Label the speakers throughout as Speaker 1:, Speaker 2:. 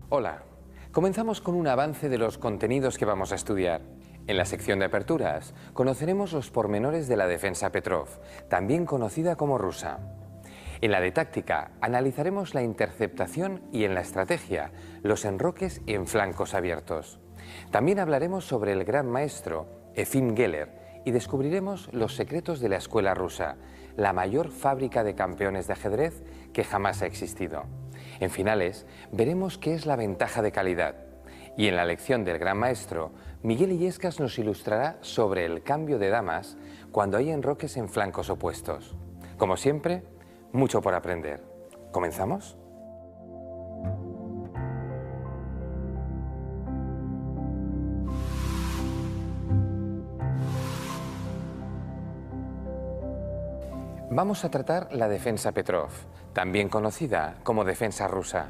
Speaker 1: Hola, comenzamos con un avance de los contenidos que vamos a estudiar. En la sección de aperturas conoceremos los pormenores de la defensa Petrov, también conocida como rusa. En la de táctica analizaremos la interceptación y en la estrategia los enroques en flancos abiertos. También hablaremos sobre el gran maestro Efim Geller y descubriremos los secretos de la escuela rusa, la mayor fábrica de campeones de ajedrez que jamás ha existido. En finales, veremos qué es la ventaja de calidad. Y en la lección del gran maestro, Miguel Illescas nos ilustrará sobre el cambio de damas cuando hay enroques en flancos opuestos. Como siempre, mucho por aprender. ¿Comenzamos? Vamos a tratar la defensa Petrov, también conocida como defensa rusa.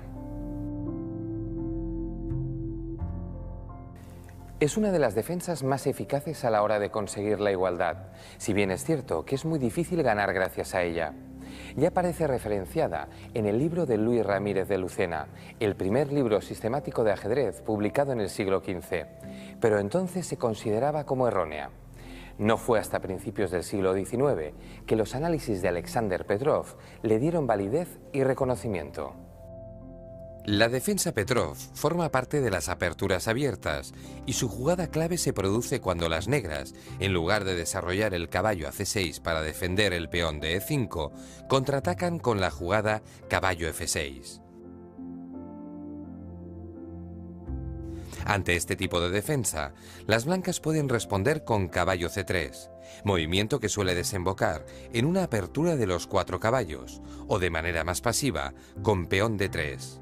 Speaker 1: Es una de las defensas más eficaces a la hora de conseguir la igualdad, si bien es cierto que es muy difícil ganar gracias a ella. Ya aparece referenciada en el libro de Luis Ramírez de Lucena, el primer libro sistemático de ajedrez publicado en el siglo XV, pero entonces se consideraba como errónea. No fue hasta principios del siglo XIX que los análisis de Alexander Petrov le dieron validez y reconocimiento.
Speaker 2: La defensa Petrov forma parte de las aperturas abiertas y su jugada clave se produce cuando las negras, en lugar de desarrollar el caballo a C6 para defender el peón de E5, contraatacan con la jugada caballo F6. Ante este tipo de defensa, las blancas pueden responder con caballo C3, movimiento que suele desembocar en una apertura de los 4 caballos, o de manera más pasiva, con peón D3.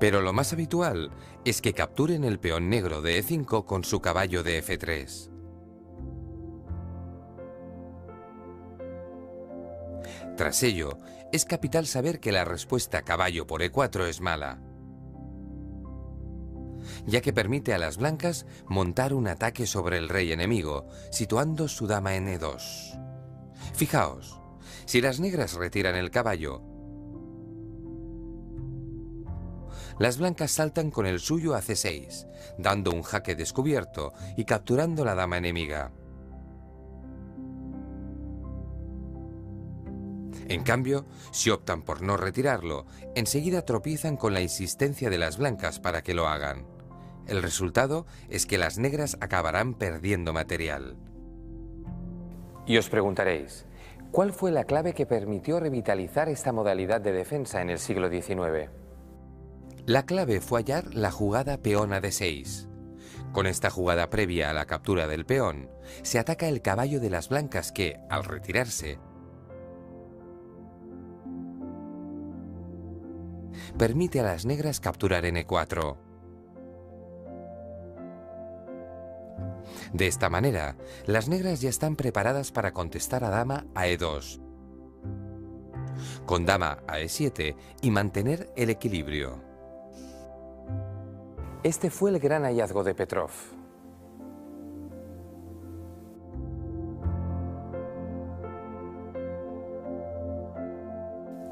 Speaker 2: Pero lo más habitual es que capturen el peón negro de E5 con su caballo de F3. Tras ello, es capital saber que la respuesta caballo por E4 es mala, ya que permite a las blancas montar un ataque sobre el rey enemigo, situando su dama en E2. Fijaos, si las negras retiran el caballo, las blancas saltan con el suyo a C6, dando un jaque descubierto y capturando la dama enemiga. En cambio, si optan por no retirarlo, enseguida tropiezan con la insistencia de las blancas para que lo hagan. El resultado es que las negras acabarán perdiendo material.
Speaker 1: Y os preguntaréis, ¿cuál fue la clave que permitió revitalizar esta modalidad de defensa en el siglo XIX?
Speaker 2: La clave fue hallar la jugada peón a D6. Con esta jugada previa a la captura del peón, se ataca el caballo de las blancas que, al retirarse, permite a las negras capturar en E4. De esta manera, las negras ya están preparadas para contestar a dama a E2, con dama a E7 y mantener el equilibrio.
Speaker 1: Este fue el gran hallazgo de Petrov.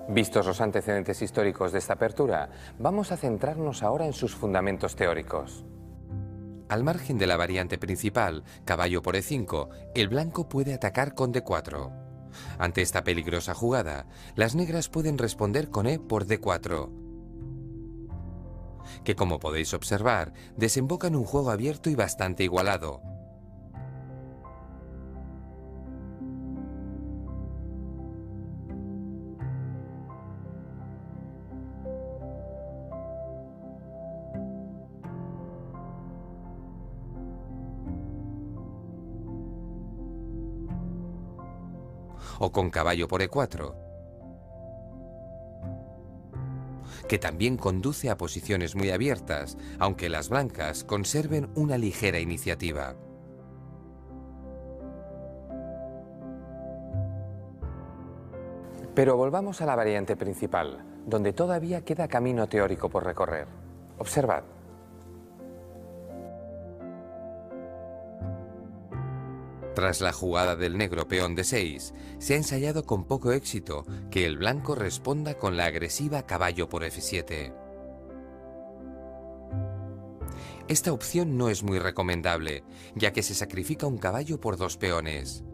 Speaker 1: Vistos los antecedentes históricos de esta apertura, vamos a centrarnos ahora en sus fundamentos teóricos.
Speaker 2: Al margen de la variante principal, caballo por E5, el blanco puede atacar con D4. Ante esta peligrosa jugada, las negras pueden responder con E por D4, que como podéis observar, desemboca en un juego abierto y bastante igualado. O con caballo por E4, que también conduce a posiciones muy abiertas, aunque las blancas conserven una ligera iniciativa.
Speaker 1: Pero volvamos a la variante principal, donde todavía queda camino teórico por recorrer. Observad.
Speaker 2: Tras la jugada del negro peón D6, se ha ensayado con poco éxito que el blanco responda con la agresiva caballo por F7. Esta opción no es muy recomendable, ya que se sacrifica un caballo por 2 peones.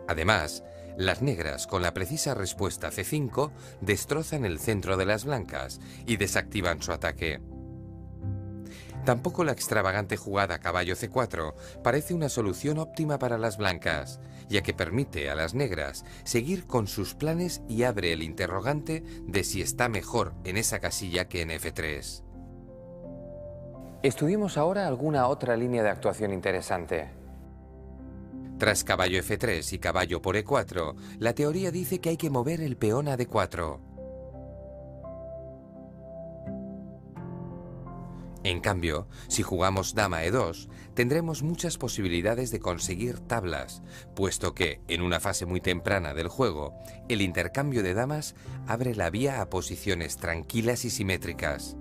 Speaker 2: Además, las negras, con la precisa respuesta C5, destrozan el centro de las blancas y desactivan su ataque. Tampoco la extravagante jugada caballo C4 parece una solución óptima para las blancas, ya que permite a las negras seguir con sus planes y abre el interrogante de si está mejor en esa casilla que en F3.
Speaker 1: Estudiemos ahora alguna otra línea de actuación interesante.
Speaker 2: Tras caballo F3 y caballo por E4, la teoría dice que hay que mover el peón a D4. En cambio, si jugamos dama E2, tendremos muchas posibilidades de conseguir tablas, puesto que, en una fase muy temprana del juego, el intercambio de damas abre la vía a posiciones tranquilas y simétricas.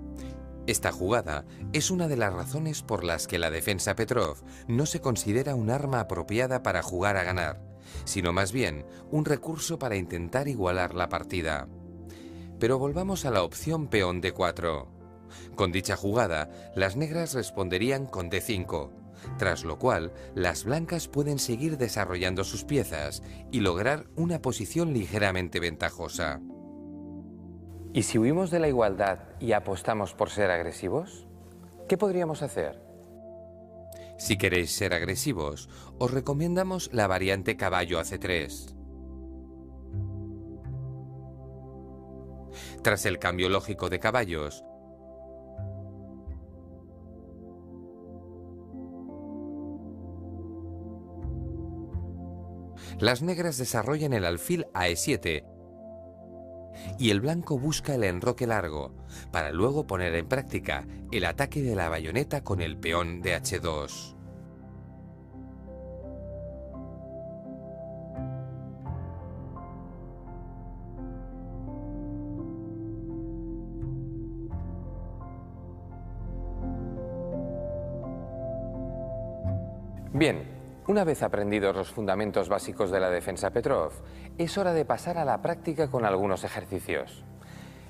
Speaker 2: Esta jugada es una de las razones por las que la defensa Petrov no se considera un arma apropiada para jugar a ganar, sino más bien un recurso para intentar igualar la partida. Pero volvamos a la opción peón D4. Con dicha jugada, las negras responderían con D5, tras lo cual las blancas pueden seguir desarrollando sus piezas y lograr una posición ligeramente ventajosa.
Speaker 1: ¿Y si huimos de la igualdad y apostamos por ser agresivos? ¿Qué podríamos hacer?
Speaker 2: Si queréis ser agresivos, os recomendamos la variante caballo a C3. Tras el cambio lógico de caballos, las negras desarrollan el alfil a E7 y el blanco busca el enroque largo, para luego poner en práctica el ataque de la bayoneta con el peón de H2.
Speaker 1: Bien, una vez aprendidos los fundamentos básicos de la defensa Petrov, es hora de pasar a la práctica con algunos ejercicios.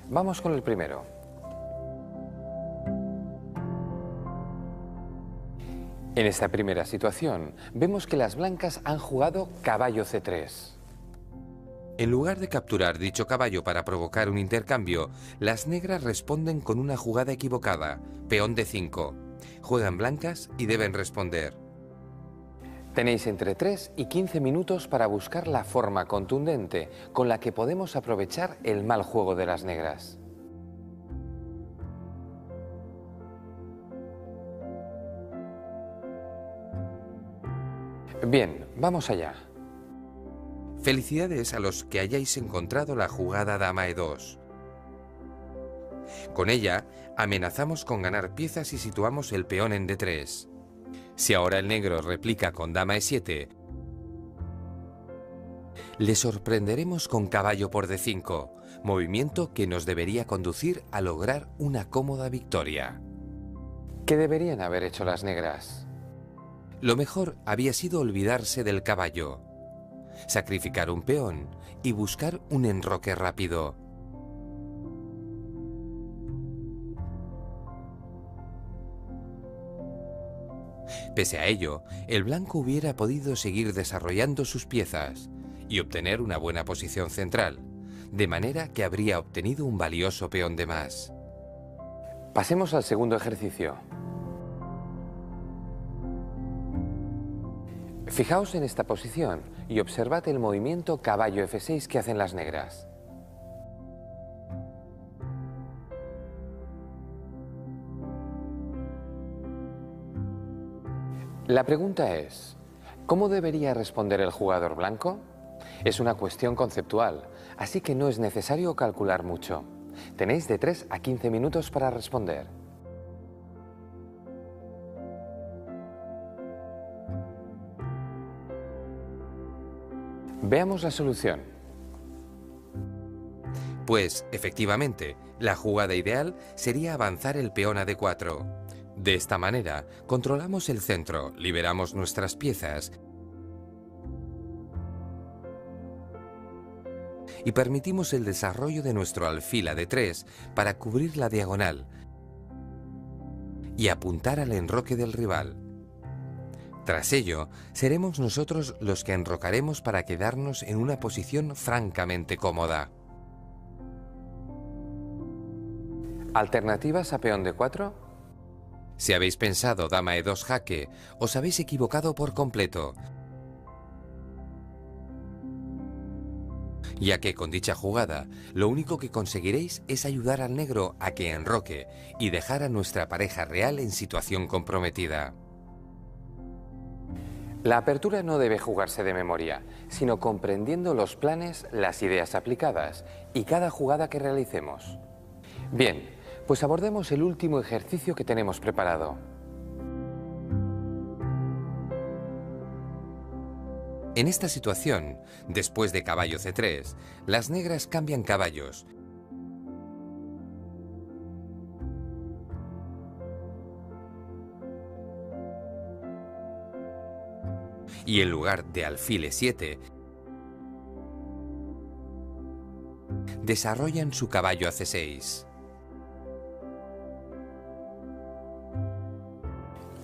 Speaker 1: Vamos con el primero. En esta primera situación, vemos que las blancas han jugado caballo C3.
Speaker 2: En lugar de capturar dicho caballo para provocar un intercambio, las negras responden con una jugada equivocada, peón D5. Juegan blancas y deben responder.
Speaker 1: Tenéis entre 3 y 15 minutos para buscar la forma contundente con la que podemos aprovechar el mal juego de las negras. Bien, vamos allá.
Speaker 2: Felicidades a los que hayáis encontrado la jugada dama E2. Con ella, amenazamos con ganar piezas y situamos el peón en D3. Si ahora el negro replica con dama E7, le sorprenderemos con caballo por D5, movimiento que nos debería conducir a lograr una cómoda victoria.
Speaker 1: ¿Qué deberían haber hecho las negras?
Speaker 2: Lo mejor había sido olvidarse del caballo, sacrificar un peón y buscar un enroque rápido. Pese a ello, el blanco hubiera podido seguir desarrollando sus piezas y obtener una buena posición central, de manera que habría obtenido un valioso peón de más.
Speaker 1: Pasemos al segundo ejercicio. Fijaos en esta posición y observad el movimiento caballo F6 que hacen las negras. La pregunta es, ¿cómo debería responder el jugador blanco? Es una cuestión conceptual, así que no es necesario calcular mucho. Tenéis de 3 a 15 minutos para responder. Veamos la solución.
Speaker 2: Pues, efectivamente, la jugada ideal sería avanzar el peón a D4. De esta manera, controlamos el centro, liberamos nuestras piezas y permitimos el desarrollo de nuestro alfil a D3 para cubrir la diagonal y apuntar al enroque del rival. Tras ello, seremos nosotros los que enrocaremos para quedarnos en una posición francamente cómoda.
Speaker 1: ¿Alternativas a peón D4?
Speaker 2: Si habéis pensado dama E2 jaque, os habéis equivocado por completo, ya que con dicha jugada, lo único que conseguiréis es ayudar al negro a que enroque y dejar a nuestra pareja real en situación comprometida.
Speaker 1: La apertura no debe jugarse de memoria, sino comprendiendo los planes, las ideas aplicadas y cada jugada que realicemos. Bien, pues abordemos el último ejercicio que tenemos preparado.
Speaker 2: En esta situación, después de caballo C3, las negras cambian caballos. Y en lugar de alfil E7, desarrollan su caballo a C6.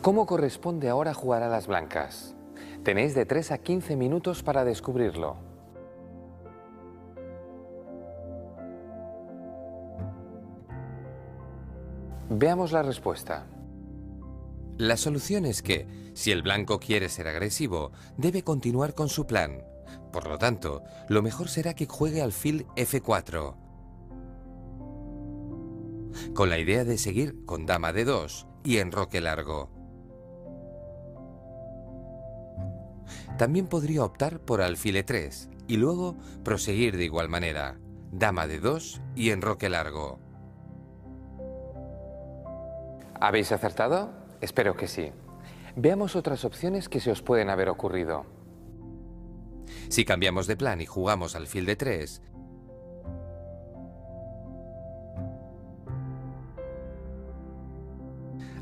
Speaker 1: ¿Cómo corresponde ahora jugar a las blancas? Tenéis de 3 a 15 minutos para descubrirlo. Veamos la respuesta.
Speaker 2: La solución es que, si el blanco quiere ser agresivo, debe continuar con su plan. Por lo tanto, lo mejor será que juegue alfil F4, con la idea de seguir con dama D2 y enroque largo. También podría optar por alfil E3 y luego proseguir de igual manera, dama D2 y enroque largo.
Speaker 1: ¿Habéis acertado? Espero que sí. Veamos otras opciones que se os pueden haber ocurrido.
Speaker 2: Si cambiamos de plan y jugamos alfil D3,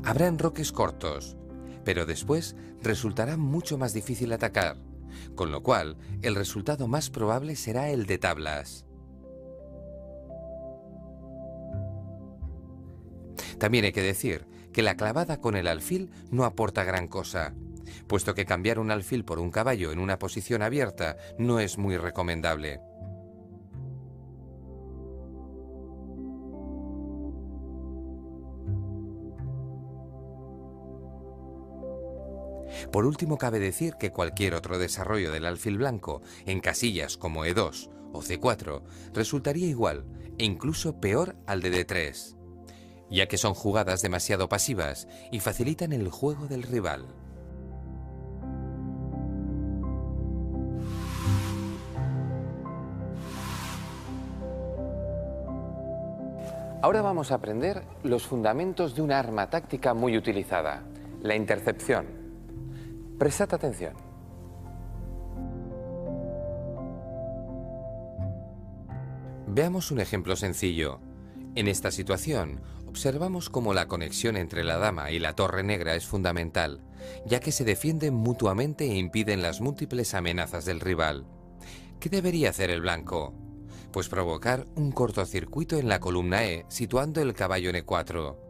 Speaker 2: habrá enroques cortos, pero después resultará mucho más difícil atacar, con lo cual el resultado más probable será el de tablas. También hay que decir que la clavada con el alfil no aporta gran cosa, puesto que cambiar un alfil por un caballo en una posición abierta no es muy recomendable. Por último, cabe decir que cualquier otro desarrollo del alfil blanco en casillas como E2 o C4 resultaría igual e incluso peor al de D3, ya que son jugadas demasiado pasivas y facilitan el juego del rival.
Speaker 1: Ahora vamos a aprender los fundamentos de un arma táctica muy utilizada, la intercepción. Prestad atención.
Speaker 2: Veamos un ejemplo sencillo. En esta situación, observamos cómo la conexión entre la dama y la torre negra es fundamental, ya que se defienden mutuamente e impiden las múltiples amenazas del rival. ¿Qué debería hacer el blanco? Pues provocar un cortocircuito en la columna E, situando el caballo en E4.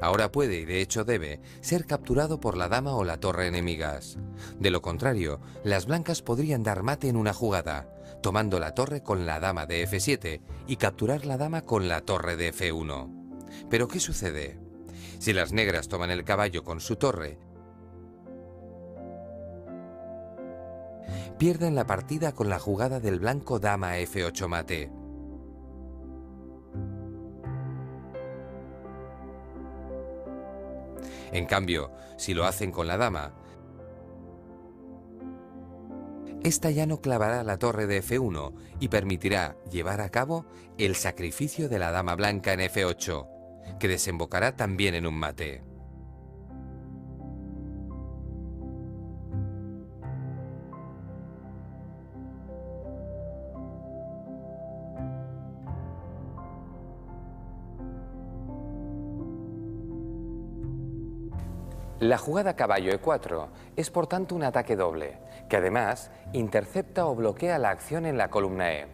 Speaker 2: Ahora puede, y de hecho debe, ser capturado por la dama o la torre enemigas. De lo contrario, las blancas podrían dar mate en una jugada, tomando la torre con la dama de F7 y capturar la dama con la torre de F1. ¿Pero qué sucede? Si las negras toman el caballo con su torre, pierden la partida con la jugada del blanco dama F8 mate. En cambio, si lo hacen con la dama, esta ya no clavará la torre de F1 y permitirá llevar a cabo el sacrificio de la dama blanca en F8, que desembocará también en un mate.
Speaker 1: La jugada caballo E4 es por tanto un ataque doble, que además intercepta o bloquea la acción en la columna E.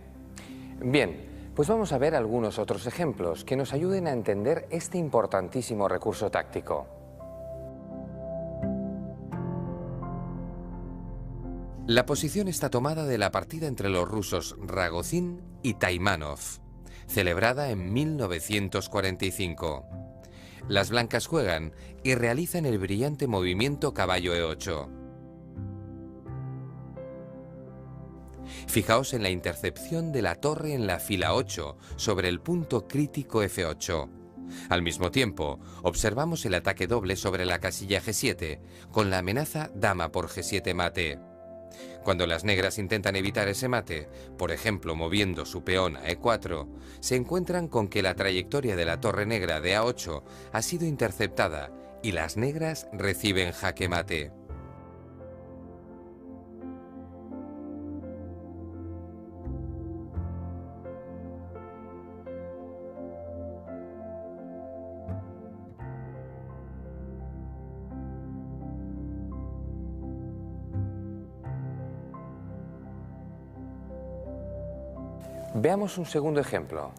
Speaker 1: Bien, pues vamos a ver algunos otros ejemplos que nos ayuden a entender este importantísimo recurso táctico.
Speaker 2: La posición está tomada de la partida entre los rusos Ragozin y Taimanov, celebrada en 1945. Las blancas juegan y realizan el brillante movimiento caballo E8. Fijaos en la intercepción de la torre en la fila 8 sobre el punto crítico F8. Al mismo tiempo, observamos el ataque doble sobre la casilla G7 con la amenaza dama por G7 mate. Cuando las negras intentan evitar ese mate, por ejemplo moviendo su peón a E4, se encuentran con que la trayectoria de la torre negra de A8 ha sido interceptada y las negras reciben jaque mate.
Speaker 1: Veamos un segundo ejemplo.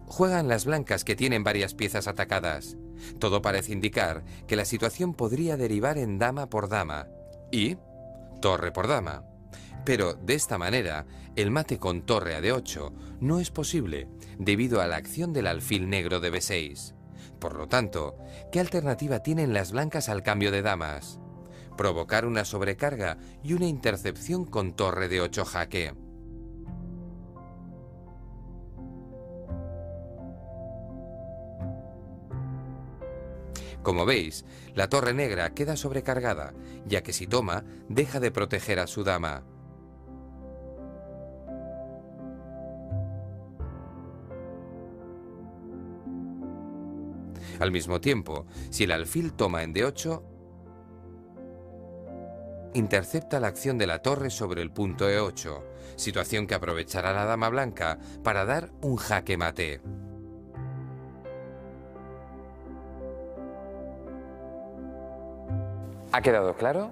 Speaker 2: Juegan las blancas que tienen varias piezas atacadas. Todo parece indicar que la situación podría derivar en dama por dama y torre por dama. Pero de esta manera, el mate con torre a D8 no es posible debido a la acción del alfil negro de B6. Por lo tanto, ¿qué alternativa tienen las blancas al cambio de damas? Provocar una sobrecarga y una intercepción con torre de 8 jaque. Como veis, la torre negra queda sobrecargada, ya que si toma, deja de proteger a su dama. Al mismo tiempo, si el alfil toma en D8, intercepta la acción de la torre sobre el punto E8, situación que aprovechará la dama blanca para dar un jaque mate.
Speaker 1: ¿Ha quedado claro?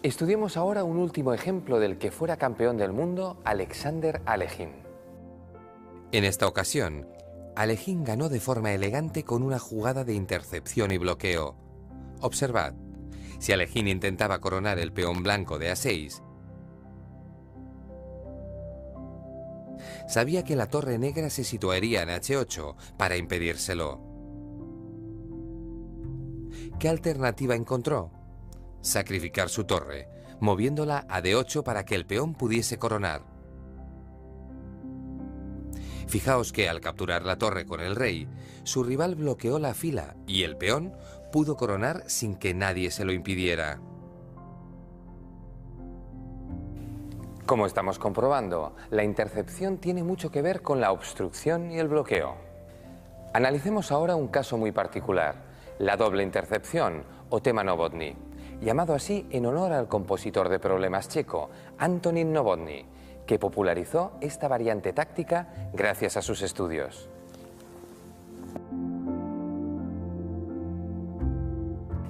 Speaker 1: Estudiemos ahora un último ejemplo del que fuera campeón del mundo, Alexander Alekhine.
Speaker 2: En esta ocasión, Alekhine ganó de forma elegante con una jugada de intercepción y bloqueo. Observad, si Alekhine intentaba coronar el peón blanco de A6, sabía que la torre negra se situaría en H8 para impedírselo. ¿Qué alternativa encontró? Sacrificar su torre, moviéndola a D8 para que el peón pudiese coronar. Fijaos que al capturar la torre con el rey, su rival bloqueó la fila y el peón pudo coronar sin que nadie se lo impidiera.
Speaker 1: Como estamos comprobando, la intercepción tiene mucho que ver con la obstrucción y el bloqueo. Analicemos ahora un caso muy particular, la doble intercepción o tema Novotny, llamado así en honor al compositor de problemas checo, Antonín Novotny, que popularizó esta variante táctica gracias a sus estudios.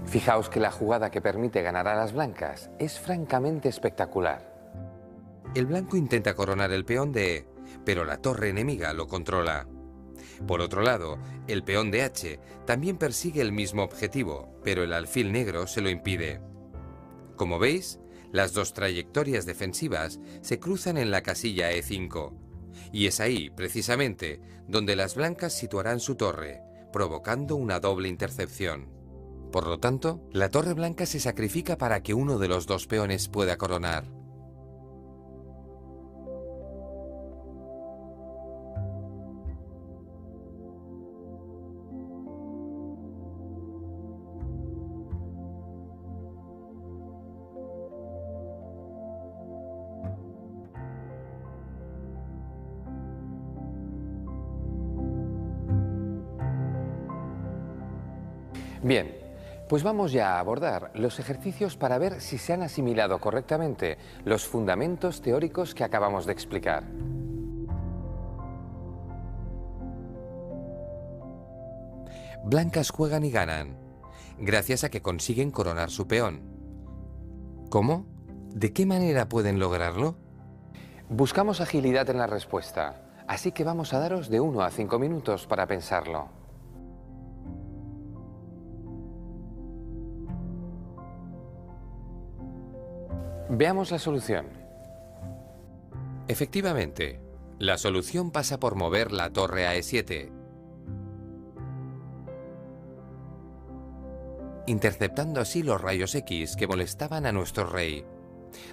Speaker 1: Fijaos que la jugada que permite ganar a las blancas es francamente espectacular.
Speaker 2: El blanco intenta coronar el peón de E, pero la torre enemiga lo controla. Por otro lado, el peón de H también persigue el mismo objetivo, pero el alfil negro se lo impide. Como veis, las dos trayectorias defensivas se cruzan en la casilla E5, y es ahí, precisamente, donde las blancas situarán su torre, provocando una doble intercepción. Por lo tanto, la torre blanca se sacrifica para que uno de los dos peones pueda coronar.
Speaker 1: Bien, pues vamos ya a abordar los ejercicios para ver si se han asimilado correctamente los fundamentos teóricos que acabamos de explicar.
Speaker 2: Blancas juegan y ganan. gracias a que consiguen coronar su peón. ¿Cómo? ¿De qué manera pueden lograrlo?
Speaker 1: Buscamos agilidad en la respuesta, así que vamos a daros de 1 a 5 minutos para pensarlo. Veamos la solución.
Speaker 2: Efectivamente, la solución pasa por mover la torre a E7, interceptando así los rayos X que molestaban a nuestro rey.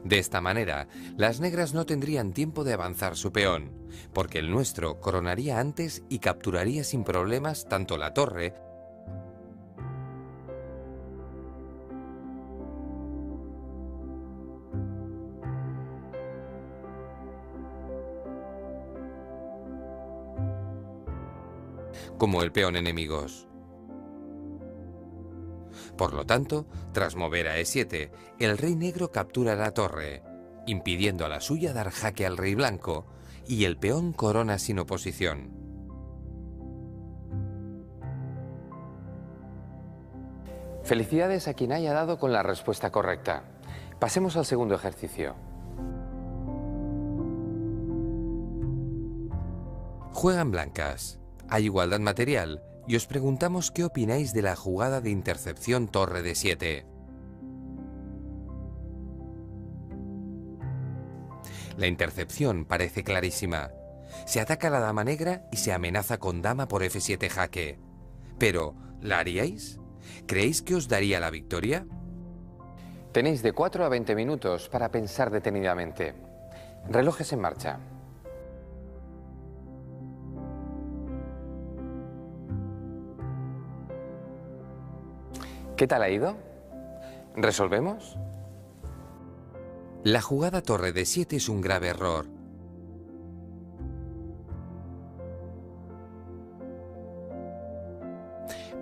Speaker 2: De esta manera, las negras no tendrían tiempo de avanzar su peón, porque el nuestro coronaría antes y capturaría sin problemas tanto la torre como el peón enemigos. Por lo tanto, tras mover a E7, el rey negro captura la torre, impidiendo a la suya dar jaque al rey blanco, y el peón corona sin oposición.
Speaker 1: Felicidades a quien haya dado con la respuesta correcta. Pasemos al segundo ejercicio.
Speaker 2: Juegan blancas. Hay igualdad material y os preguntamos qué opináis de la jugada de intercepción torre de 7. La intercepción parece clarísima. Se ataca a la dama negra y se amenaza con dama por F7 jaque. Pero, ¿la haríais? ¿Creéis que os daría la victoria?
Speaker 1: Tenéis de 4 a 20 minutos para pensar detenidamente. Relojes en marcha. ¿Qué tal ha ido? ¿Resolvemos?
Speaker 2: La jugada torre de 7 es un grave error.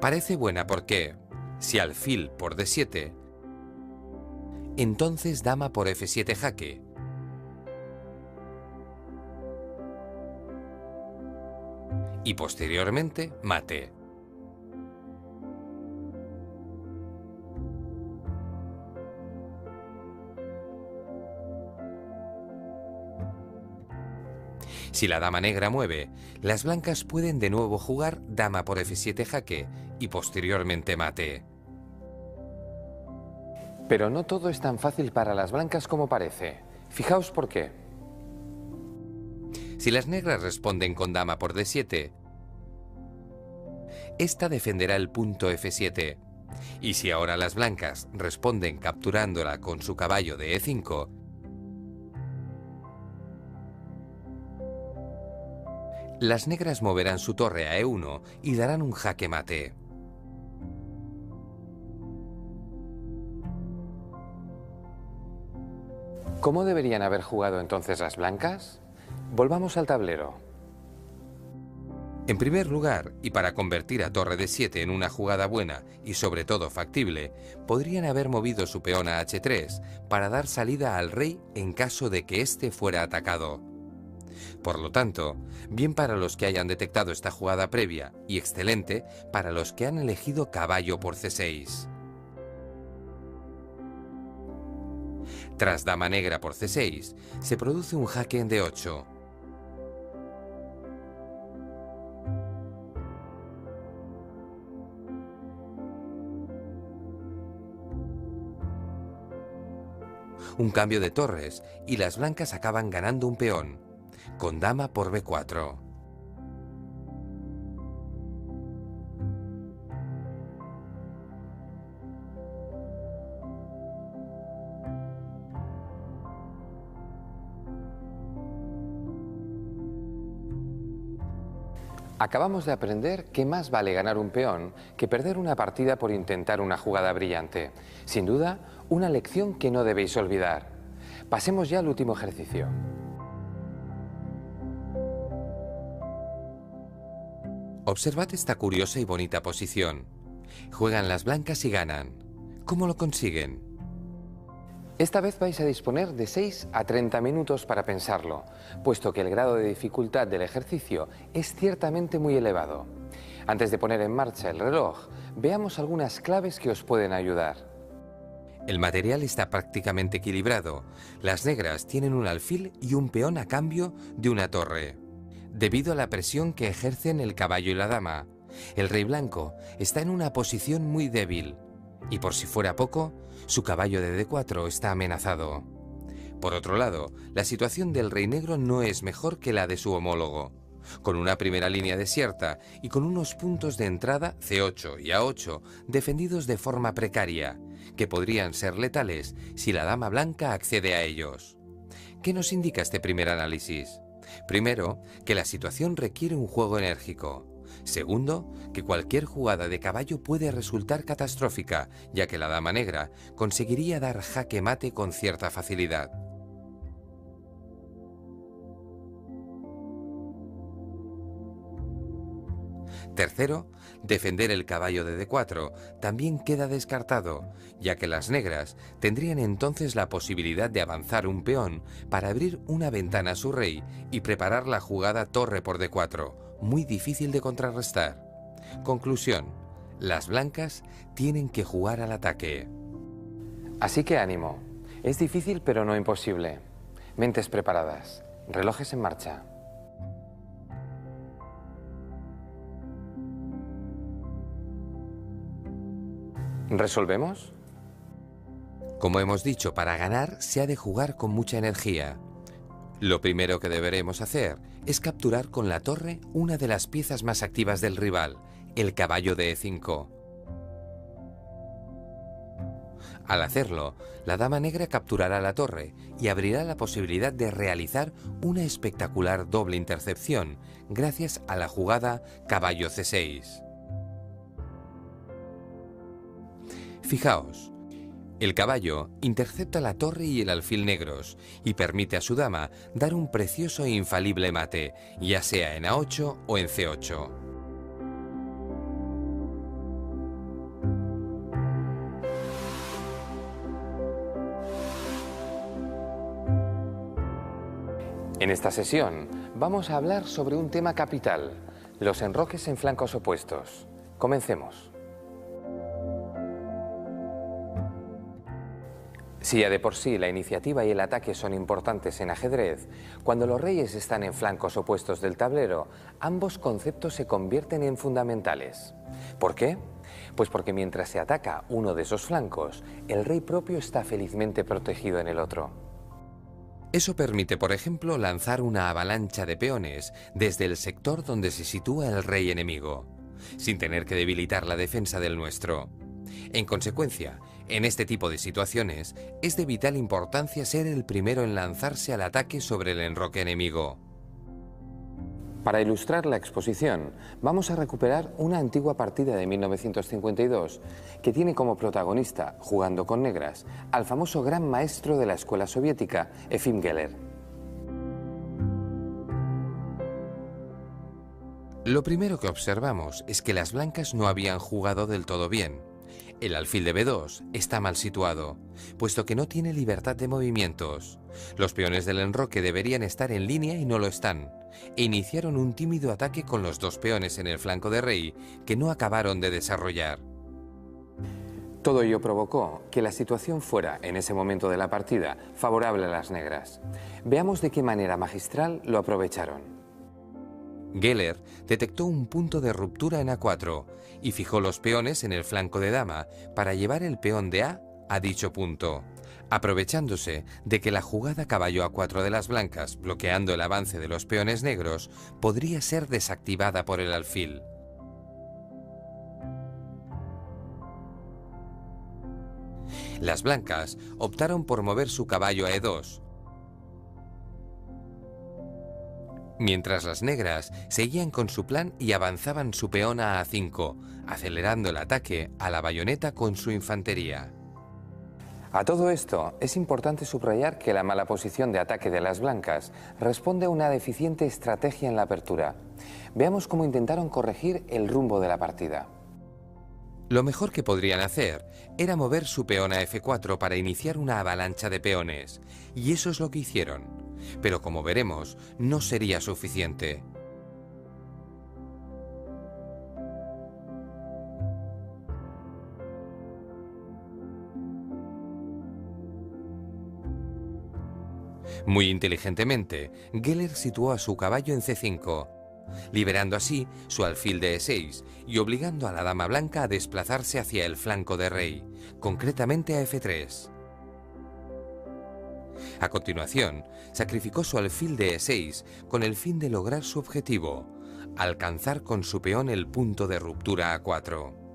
Speaker 2: Parece buena porque, si alfil por D7, entonces dama por F7 jaque. Y posteriormente mate. Si la dama negra mueve, las blancas pueden de nuevo jugar dama por F7 jaque y posteriormente mate.
Speaker 1: Pero no todo es tan fácil para las blancas como parece. Fijaos por qué.
Speaker 2: Si las negras responden con dama por D7, esta defenderá el punto F7. Y si ahora las blancas responden capturándola con su caballo de E5, las negras moverán su torre a E1 y darán un jaque mate.
Speaker 1: ¿Cómo deberían haber jugado entonces las blancas? Volvamos al tablero.
Speaker 2: En primer lugar, y para convertir a torre de 7 en una jugada buena y sobre todo factible, podrían haber movido su peón a H3 para dar salida al rey en caso de que éste fuera atacado. Por lo tanto, bien para los que hayan detectado esta jugada previa y excelente para los que han elegido caballo por C6. Tras dama negra por C6, se produce un jaque en D8. Un cambio de torres y las blancas acaban ganando un peón, con dama por B4.
Speaker 1: Acabamos de aprender que más vale ganar un peón que perder una partida por intentar una jugada brillante. Sin duda, una lección que no debéis olvidar. Pasemos ya al último ejercicio.
Speaker 2: Observad esta curiosa y bonita posición. Juegan las blancas y ganan. ¿Cómo lo consiguen?
Speaker 1: Esta vez vais a disponer de 6 a 30 minutos para pensarlo, puesto que el grado de dificultad del ejercicio es ciertamente muy elevado. Antes de poner en marcha el reloj, veamos algunas claves que os pueden ayudar.
Speaker 2: El material está prácticamente equilibrado. Las negras tienen un alfil y un peón a cambio de una torre. Debido a la presión que ejercen el caballo y la dama, el rey blanco está en una posición muy débil. Y por si fuera poco, su caballo de D4 está amenazado. Por otro lado, la situación del rey negro no es mejor que la de su homólogo. Con una primera línea desierta y con unos puntos de entrada C8 y A8 defendidos de forma precaria, que podrían ser letales si la dama blanca accede a ellos. ¿Qué nos indica este primer análisis? Primero, que la situación requiere un juego enérgico. Segundo, que cualquier jugada de caballo puede resultar catastrófica, ya que la dama negra conseguiría dar jaque mate con cierta facilidad. Tercero, defender el caballo de D4 también queda descartado, ya que las negras tendrían entonces la posibilidad de avanzar un peón para abrir una ventana a su rey y preparar la jugada torre por D4, muy difícil de contrarrestar. Conclusión, las blancas tienen que jugar al ataque.
Speaker 1: Así que ánimo, es difícil pero no imposible. Mentes preparadas, relojes en marcha. ¿Resolvemos?
Speaker 2: Como hemos dicho, para ganar se ha de jugar con mucha energía. Lo primero que deberemos hacer es capturar con la torre una de las piezas más activas del rival, el caballo de E5. Al hacerlo, la dama negra capturará la torre y abrirá la posibilidad de realizar una espectacular doble intercepción gracias a la jugada caballo C6. Fijaos, el caballo intercepta la torre y el alfil negros y permite a su dama dar un precioso e infalible mate, ya sea en A8 o en C8.
Speaker 1: En esta sesión vamos a hablar sobre un tema capital, los enroques en flancos opuestos. Comencemos. Si ya de por sí la iniciativa y el ataque son importantes en ajedrez, cuando los reyes están en flancos opuestos del tablero, ambos conceptos se convierten en fundamentales. ¿Por qué? Pues porque mientras se ataca uno de esos flancos, el rey propio está felizmente protegido en el otro.
Speaker 2: Eso permite, por ejemplo, lanzar una avalancha de peones desde el sector donde se sitúa el rey enemigo, sin tener que debilitar la defensa del nuestro. En consecuencia, en este tipo de situaciones, es de vital importancia ser el primero en lanzarse al ataque sobre el enroque enemigo.
Speaker 1: Para ilustrar la exposición, vamos a recuperar una antigua partida de 1952 que tiene como protagonista, jugando con negras, al famoso gran maestro de la escuela soviética, Efim Geller.
Speaker 2: Lo primero que observamos es que las blancas no habían jugado del todo bien. El alfil de B2 está mal situado, puesto que no tiene libertad de movimientos. Los peones del enroque deberían estar en línea y no lo están, e iniciaron un tímido ataque con los dos peones en el flanco de rey que no acabaron de desarrollar.
Speaker 1: Todo ello provocó que la situación fuera, en ese momento de la partida, favorable a las negras. Veamos de qué manera magistral lo aprovecharon.
Speaker 2: Geller detectó un punto de ruptura en A4 y fijó los peones en el flanco de dama para llevar el peón de a dicho punto, aprovechándose de que la jugada caballo A4 de las blancas, bloqueando el avance de los peones negros, podría ser desactivada por el alfil. Las blancas optaron por mover su caballo a E2, mientras las negras seguían con su plan y avanzaban su peón a A5, acelerando el ataque a la bayoneta con su infantería.
Speaker 1: A todo esto, es importante subrayar que la mala posición de ataque de las blancas responde a una deficiente estrategia en la apertura. Veamos cómo intentaron corregir el rumbo de la partida.
Speaker 2: Lo mejor que podrían hacer era mover su peón a F4 para iniciar una avalancha de peones, y eso es lo que hicieron. Pero como veremos, no sería suficiente. Muy inteligentemente, Geller situó a su caballo en C5, liberando así su alfil de E6 y obligando a la dama blanca a desplazarse hacia el flanco de rey, concretamente a F3. A continuación, sacrificó su alfil de E6 con el fin de lograr su objetivo, alcanzar con su peón el punto de ruptura A4.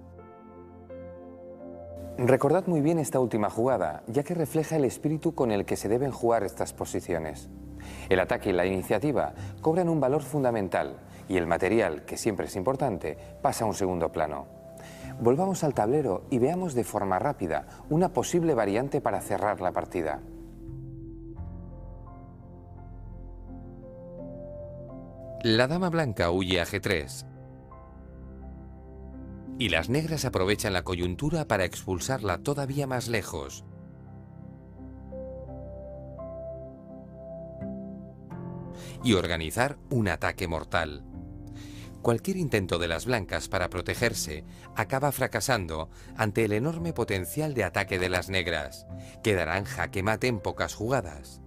Speaker 1: Recordad muy bien esta última jugada, ya que refleja el espíritu con el que se deben jugar estas posiciones. El ataque y la iniciativa cobran un valor fundamental y el material, que siempre es importante, pasa a un segundo plano. Volvamos al tablero y veamos de forma rápida una posible variante para cerrar la partida.
Speaker 2: La dama blanca huye a G3 y las negras aprovechan la coyuntura para expulsarla todavía más lejos. Y organizar un ataque mortal. Cualquier intento de las blancas para protegerse acaba fracasando ante el enorme potencial de ataque de las negras, que darán jaque mate en pocas jugadas.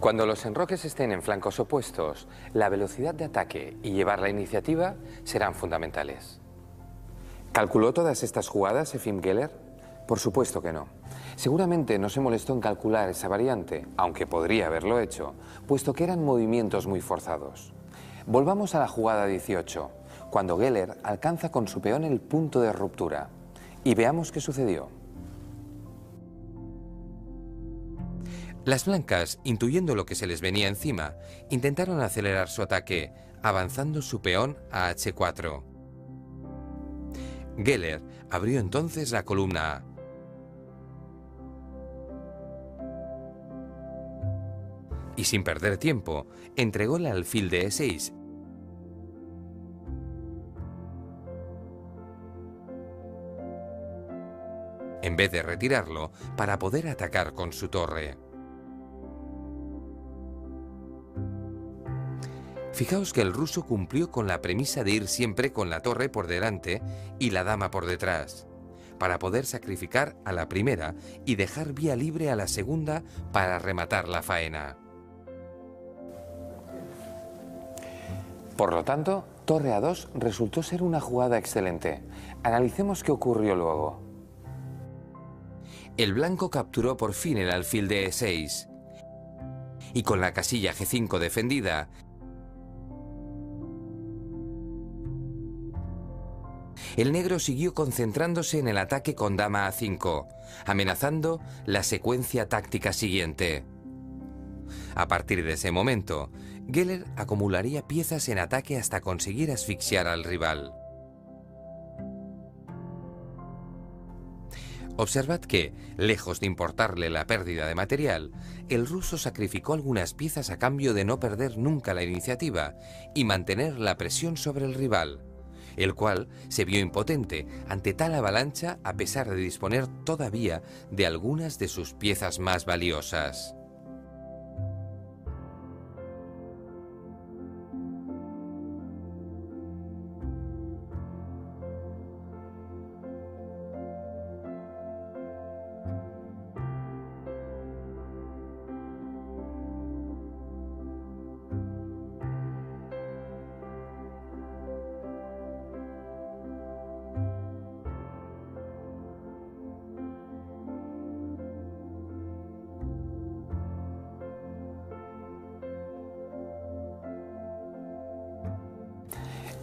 Speaker 1: Cuando los enroques estén en flancos opuestos, la velocidad de ataque y llevar la iniciativa serán fundamentales. ¿Calculó todas estas jugadas Efim Geller? Por supuesto que no. Seguramente no se molestó en calcular esa variante, aunque podría haberlo hecho, puesto que eran movimientos muy forzados. Volvamos a la jugada 18, cuando Geller alcanza con su peón el punto de ruptura. Y veamos qué sucedió.
Speaker 2: Las blancas, intuyendo lo que se les venía encima, intentaron acelerar su ataque, avanzando su peón a H4. Geller abrió entonces la columna A. Y sin perder tiempo, entregó el alfil de E6. En vez de retirarlo para poder atacar con su torre. Fijaos que el ruso cumplió con la premisa de ir siempre con la torre por delante y la dama por detrás, para poder sacrificar a la primera y dejar vía libre a la segunda para rematar la faena.
Speaker 1: Por lo tanto, torre A2 resultó ser una jugada excelente. Analicemos qué ocurrió luego.
Speaker 2: El blanco capturó por fin el alfil de E6 y con la casilla G5 defendida, el negro siguió concentrándose en el ataque con dama A5, amenazando la secuencia táctica siguiente. A partir de ese momento, Geller acumularía piezas en ataque hasta conseguir asfixiar al rival. Observad que, lejos de importarle la pérdida de material, el ruso sacrificó algunas piezas a cambio de no perder nunca la iniciativa y mantener la presión sobre el rival, el cual se vio impotente ante tal avalancha a pesar de disponer todavía de algunas de sus piezas más valiosas.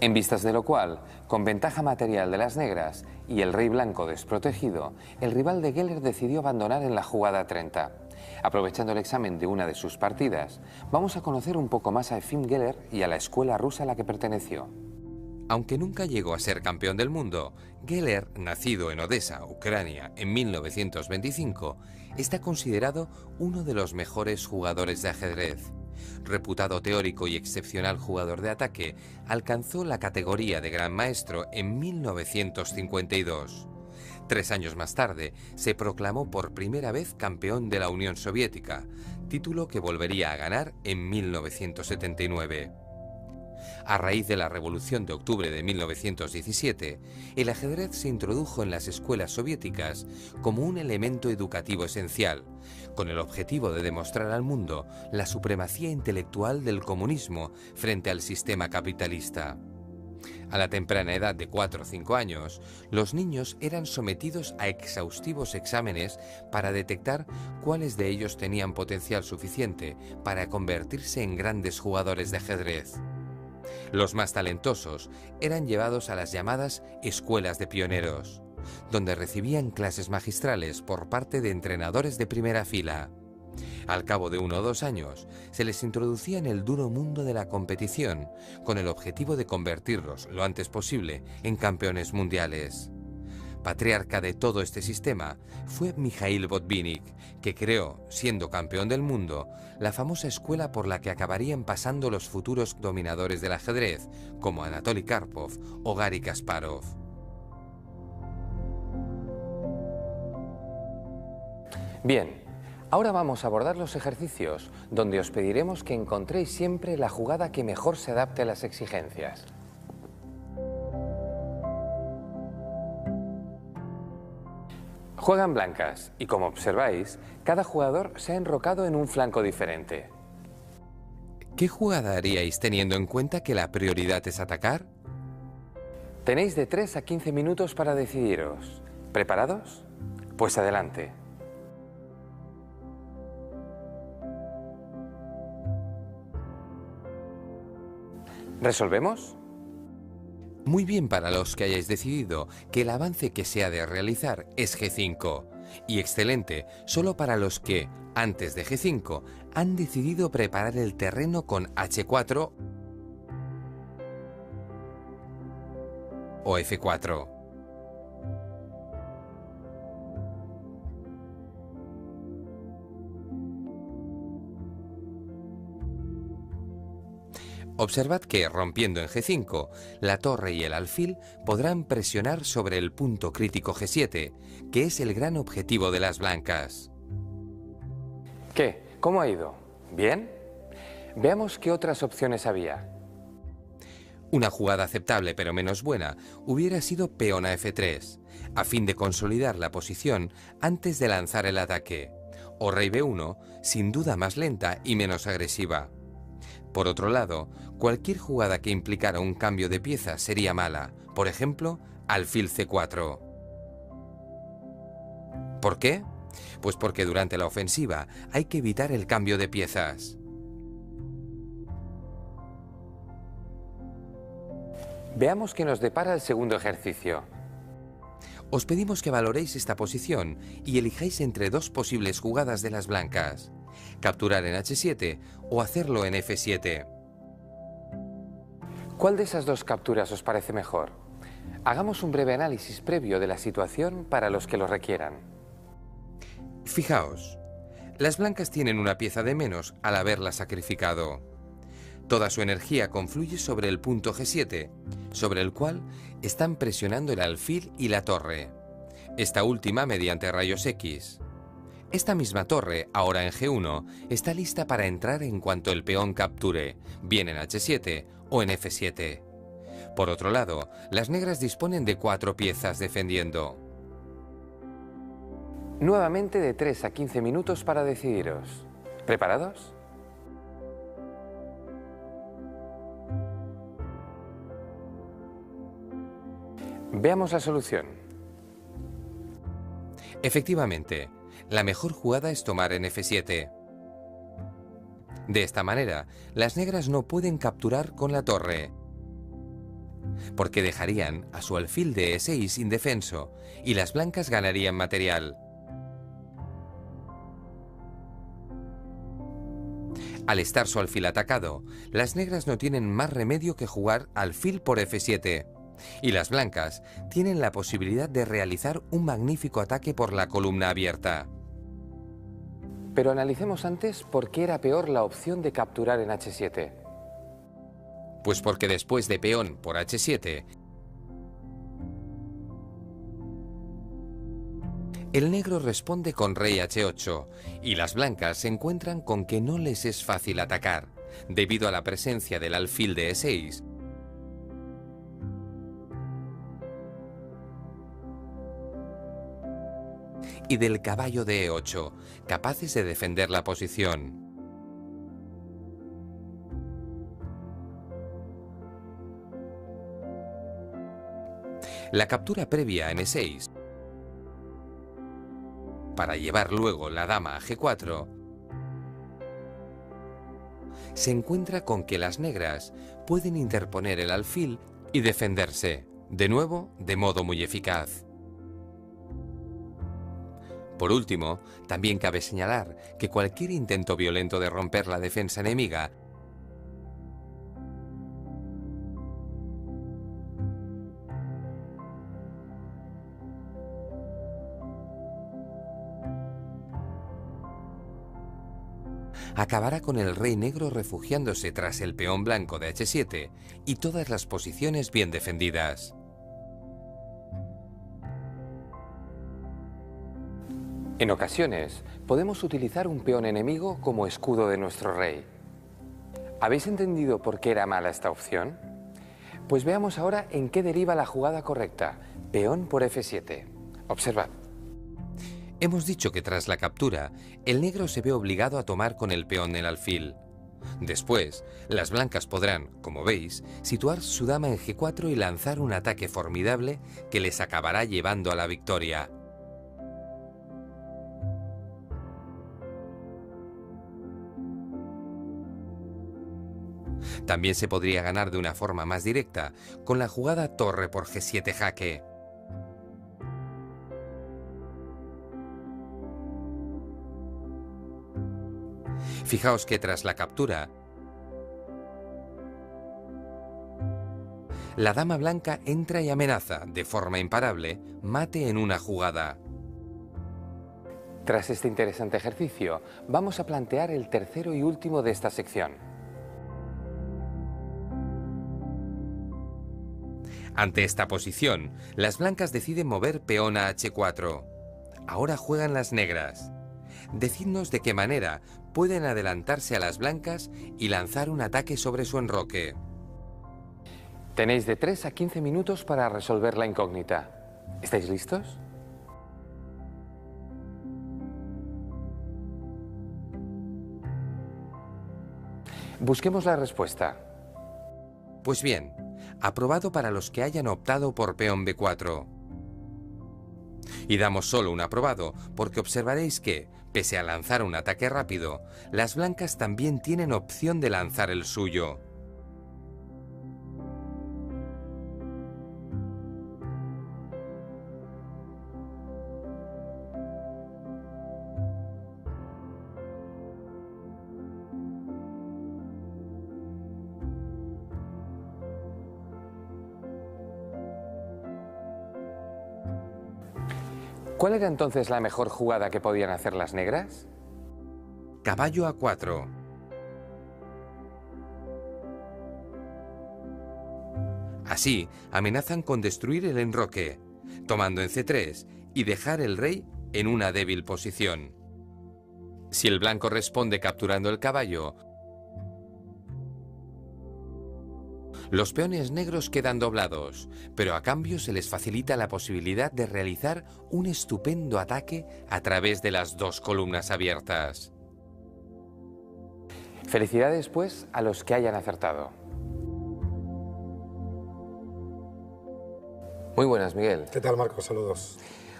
Speaker 1: En vistas de lo cual, con ventaja material de las negras y el rey blanco desprotegido, el rival de Geller decidió abandonar en la jugada 30. Aprovechando el examen de una de sus partidas, vamos a conocer un poco más a Efim Geller y a la escuela rusa a la que perteneció.
Speaker 2: Aunque nunca llegó a ser campeón del mundo, Geller, nacido en Odessa, Ucrania, en 1925, está considerado uno de los mejores jugadores de ajedrez. Reputado teórico y excepcional jugador de ataque, alcanzó la categoría de Gran Maestro en 1952. 3 años más tarde, se proclamó por primera vez campeón de la Unión Soviética, título que volvería a ganar en 1979. A raíz de la Revolución de Octubre de 1917, el ajedrez se introdujo en las escuelas soviéticas como un elemento educativo esencial, con el objetivo de demostrar al mundo la supremacía intelectual del comunismo frente al sistema capitalista. A la temprana edad de 4 o 5 años, los niños eran sometidos a exhaustivos exámenes para detectar cuáles de ellos tenían potencial suficiente para convertirse en grandes jugadores de ajedrez. Los más talentosos eran llevados a las llamadas escuelas de pioneros, donde recibían clases magistrales por parte de entrenadores de primera fila. Al cabo de 1 o 2 años, se les introducía en el duro mundo de la competición, con el objetivo de convertirlos lo antes posible en campeones mundiales. Patriarca de todo este sistema fue Mikhail Botvinnik, que creó, siendo campeón del mundo, la famosa escuela por la que acabarían pasando los futuros dominadores del ajedrez, como Anatoly Karpov o Garry Kasparov.
Speaker 1: Bien, ahora vamos a abordar los ejercicios, donde os pediremos que encontréis siempre la jugada que mejor se adapte a las exigencias. Juegan blancas y, como observáis, cada jugador se ha enrocado en un flanco diferente.
Speaker 2: ¿Qué jugada haríais teniendo en cuenta que la prioridad es atacar?
Speaker 1: Tenéis de 3 a 15 minutos para decidiros. ¿Preparados? Pues adelante. ¿Resolvemos?
Speaker 2: Muy bien para los que hayáis decidido que el avance que se ha de realizar es G5. Y excelente solo para los que, antes de G5, han decidido preparar el terreno con H4 o F4. Observad que, rompiendo en G5, la torre y el alfil podrán presionar sobre el punto crítico G7, que es el gran objetivo de las blancas.
Speaker 1: ¿Qué? ¿Cómo ha ido? ¿Bien? Veamos qué otras opciones había.
Speaker 2: Una jugada aceptable pero menos buena hubiera sido peón a F3, a fin de consolidar la posición antes de lanzar el ataque, o rey B1, sin duda más lenta y menos agresiva. Por otro lado, cualquier jugada que implicara un cambio de pieza sería mala, por ejemplo, alfil C4. ¿Por qué? Pues porque durante la ofensiva hay que evitar el cambio de piezas.
Speaker 1: Veamos qué nos depara el segundo ejercicio.
Speaker 2: Os pedimos que valoréis esta posición y elijáis entre 2 posibles jugadas de las blancas: capturar en H7 o hacerlo en F7.
Speaker 1: ¿Cuál de esas 2 capturas os parece mejor? Hagamos un breve análisis previo de la situación para los que lo requieran.
Speaker 2: Fijaos, las blancas tienen una pieza de menos al haberla sacrificado. Toda su energía confluye sobre el punto G7, sobre el cual están presionando el alfil y la torre, esta última mediante rayos X. Esta misma torre, ahora en G1, está lista para entrar en cuanto el peón capture, bien en H7 o en F7. Por otro lado, las negras disponen de 4 piezas defendiendo.
Speaker 1: Nuevamente de 3 a 15 minutos para decidiros. ¿Preparados? Veamos la solución.
Speaker 2: Efectivamente, la mejor jugada es tomar en F7. De esta manera, las negras no pueden capturar con la torre. porque dejarían a su alfil de E6 indefenso y las blancas ganarían material. Al estar su alfil atacado, las negras no tienen más remedio que jugar alfil por F7, y las blancas tienen la posibilidad de realizar un magnífico ataque por la columna abierta.
Speaker 1: Pero analicemos antes por qué era peor la opción de capturar en H7.
Speaker 2: Pues porque después de peón por H7, el negro responde con rey H8 y las blancas se encuentran con que no les es fácil atacar, debido a la presencia del alfil de E6 y del caballo de E8, capaces de defender la posición. La captura previa en E6, para llevar luego la dama a G4, se encuentra con que las negras pueden interponer el alfil y defenderse, de nuevo, de modo muy eficaz. Por último, también cabe señalar que cualquier intento violento de romper la defensa enemiga acabará con el rey negro refugiándose tras el peón blanco de H7 y todas las posiciones bien defendidas.
Speaker 1: En ocasiones, podemos utilizar un peón enemigo como escudo de nuestro rey. ¿Habéis entendido por qué era mala esta opción? Pues veamos ahora en qué deriva la jugada correcta, peón por F7. Observad.
Speaker 2: Hemos dicho que tras la captura, el negro se ve obligado a tomar con el peón el alfil. Después, las blancas podrán, como veis, situar su dama en G4 y lanzar un ataque formidable que les acabará llevando a la victoria. También se podría ganar de una forma más directa con la jugada torre por G7 jaque. Fijaos que tras la captura, la dama blanca entra y amenaza, de forma imparable, mate en una jugada.
Speaker 1: Tras este interesante ejercicio, vamos a plantear el tercero y último de esta sección.
Speaker 2: Ante esta posición, las blancas deciden mover peón a H4. Ahora juegan las negras. Decidnos de qué manera pueden adelantarse a las blancas y lanzar un ataque sobre su enroque.
Speaker 1: Tenéis de 3 a 15 minutos para resolver la incógnita. ¿Estáis listos? Busquemos la respuesta.
Speaker 2: Pues bien, aprobado para los que hayan optado por peón B4. Y damos solo un aprobado porque observaréis que, pese a lanzar un ataque rápido, las blancas también tienen opción de lanzar el suyo.
Speaker 1: ¿Cuál era entonces la mejor jugada que podían hacer las negras?
Speaker 2: Caballo A4. Así, amenazan con destruir el enroque, tomando en C3 y dejar el rey en una débil posición. Si el blanco responde capturando el caballo, los peones negros quedan doblados, pero a cambio se les facilita la posibilidad de realizar un estupendo ataque a través de las dos columnas abiertas.
Speaker 1: Felicidades, pues, a los que hayan acertado. Muy buenas, Miguel.
Speaker 3: ¿Qué tal, Marcos? Saludos.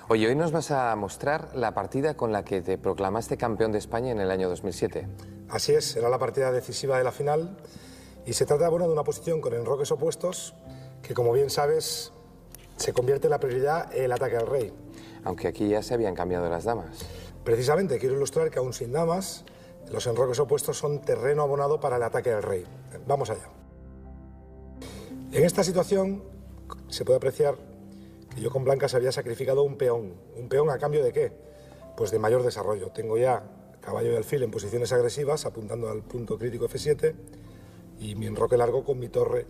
Speaker 1: Oye, hoy nos vas a mostrar la partida con la que te proclamaste campeón de España en el año 2007.
Speaker 3: Así es, era la partida decisiva de la final y se trata, bueno, de una posición con enroques opuestos que, como bien sabes, se convierte en la prioridad el ataque al rey.
Speaker 1: Aunque aquí ya se habían cambiado las damas.
Speaker 3: Precisamente quiero ilustrar que aún sin damas, los enroques opuestos son terreno abonado para el ataque al rey. Vamos allá. En esta situación se puede apreciar que yo con blancas había sacrificado un peón. ¿Un peón a cambio de qué? Pues de mayor desarrollo. Tengo ya caballo y alfil en posiciones agresivas, apuntando al punto crítico F7, y mi enroque largo con mi torre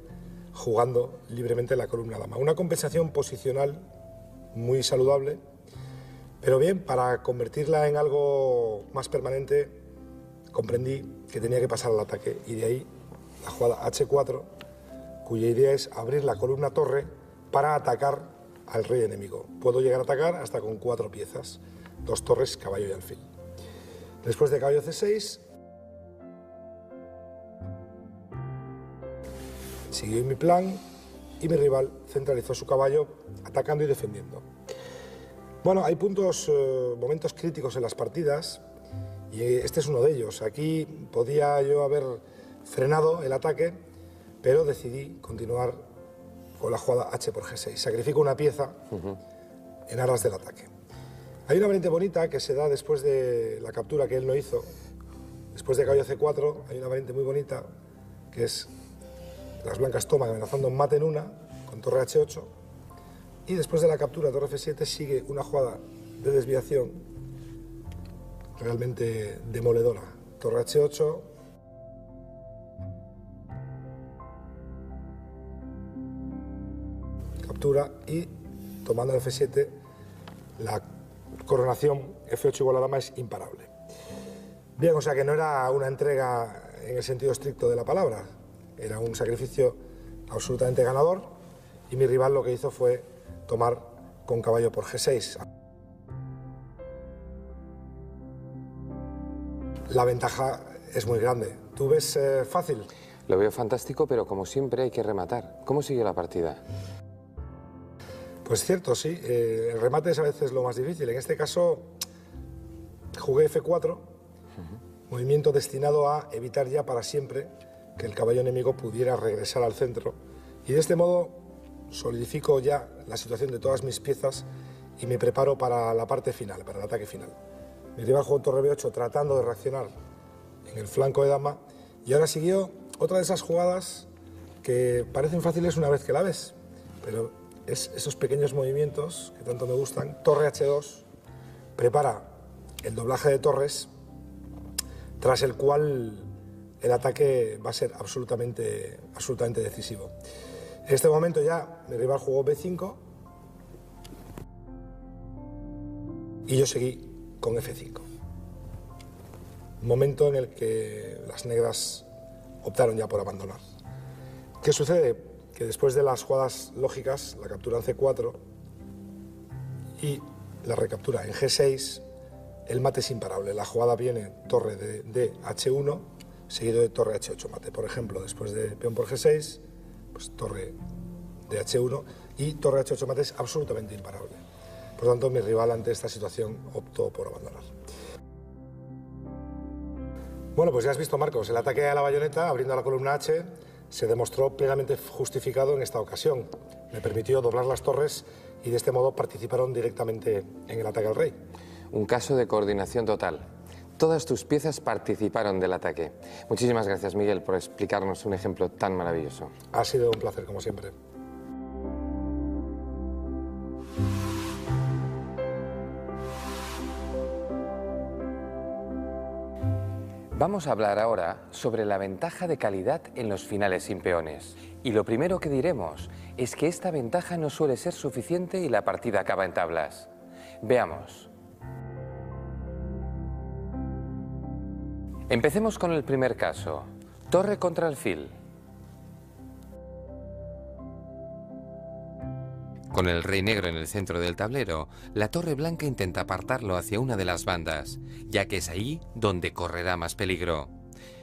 Speaker 3: jugando libremente la columna dama. Una compensación posicional muy saludable, pero bien, para convertirla en algo más permanente, comprendí que tenía que pasar al ataque, y de ahí la jugada H4, cuya idea es abrir la columna torre para atacar al rey enemigo. Puedo llegar a atacar hasta con 4 piezas, 2 torres, caballo y alfil. Después de caballo C6, siguió mi plan y mi rival centralizó su caballo atacando y defendiendo. Bueno, hay momentos críticos en las partidas, y este es uno de ellos. Aquí podía yo haber frenado el ataque, pero decidí continuar con la jugada H por G6. Sacrifico una pieza en aras del ataque. Hay una variante bonita que se da después de la captura que él no hizo. Después de caballo C4 hay una variante muy bonita, que es las blancas toman amenazando mate en una, con torre H8, y después de la captura torre F7 sigue una jugada de desviación realmente demoledora. Torre H8, captura, y tomando F7 la coronación F8 igual a dama es imparable. Bien, o sea que no era una entrega en el sentido estricto de la palabra, era un sacrificio absolutamente ganador, y mi rival lo que hizo fue tomar con caballo por G6. La ventaja es muy grande. ¿Tú ves fácil?
Speaker 1: Lo veo fantástico, pero como siempre hay que rematar. ¿Cómo siguió la partida?
Speaker 3: Pues cierto, sí. El remate es a veces lo más difícil. En este caso jugué F4, movimiento destinado a evitar ya para siempre que el caballo enemigo pudiera regresar al centro. Y de este modo solidifico ya la situación de todas mis piezas y me preparo para la parte final, para el ataque final. Mi rival jugó torre B8 tratando de reaccionar en el flanco de dama, y ahora siguió otra de esas jugadas que parecen fáciles una vez que la ves, pero es esos pequeños movimientos que tanto me gustan. Torre H2 prepara el doblaje de torres, tras el cual el ataque va a ser absolutamente decisivo. En este momento ya mi rival jugó B5 y yo seguí con F5. Momento en el que las negras optaron ya por abandonar. ¿Qué sucede? Que después de las jugadas lógicas, la captura en C4 y la recaptura en G6, el mate es imparable. La jugada viene torre de H1 seguido de torre H8 mate. Por ejemplo, después de peón por G6, pues torre de H1 y torre H8 mate es absolutamente imparable. Por lo tanto, mi rival ante esta situación optó por abandonar. Bueno, pues ya has visto, Marcos, el ataque a la bayoneta abriendo la columna H se demostró plenamente justificado en esta ocasión. Me permitió doblar las torres y de este modo participaron directamente en el ataque al rey.
Speaker 1: Un caso de coordinación total. Todas tus piezas participaron del ataque. Muchísimas gracias, Miguel, por explicarnos un ejemplo tan maravilloso.
Speaker 3: Ha sido un placer, como siempre.
Speaker 1: Vamos a hablar ahora sobre la ventaja de calidad en los finales sin peones. Y lo primero que diremos es que esta ventaja no suele ser suficiente y la partida acaba en tablas. Veamos. Empecemos con el primer caso. Torre contra alfil.
Speaker 2: Con el rey negro en el centro del tablero, la torre blanca intenta apartarlo hacia una de las bandas, ya que es ahí donde correrá más peligro.